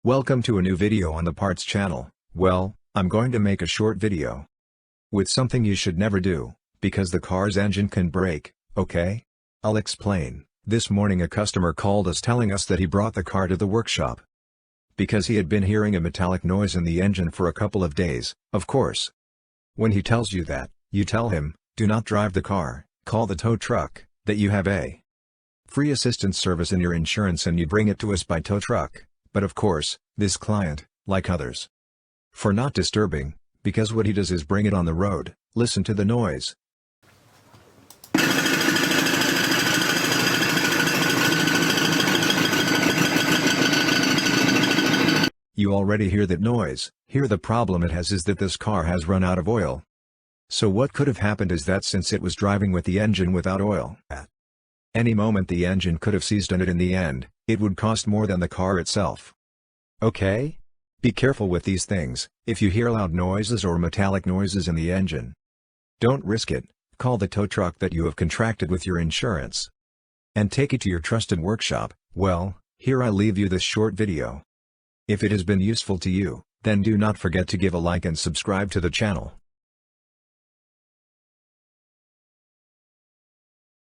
Welcome to a new video on the parts channel. Well, I'm going to make a short video with something you should never do, because the car's engine can break, okay? I'll explain. This morning a customer called us telling us that he brought the car to the workshop because he had been hearing a metallic noise in the engine for a couple of days. Of course, when he tells you that, you tell him, do not drive the car, call the tow truck, that you have a free assistance service in your insurance and you bring it to us by tow truck. But of course, this client, like others, for not disturbing, because what he does is bring it on the road. Listen to the noise. You already hear that noise. Here the problem it has is that this car has run out of oil. So what could have happened is that since it was driving with the engine without oil, at any moment the engine could have seized on it. In the end, it would cost more than the car itself. Okay? Be careful with these things. If you hear loud noises or metallic noises in the engine, don't risk it. Call the tow truck that you have contracted with your insurance and take it to your trusted workshop. Well, here I leave you this short video. If it has been useful to you, then do not forget to give a like and subscribe to the channel.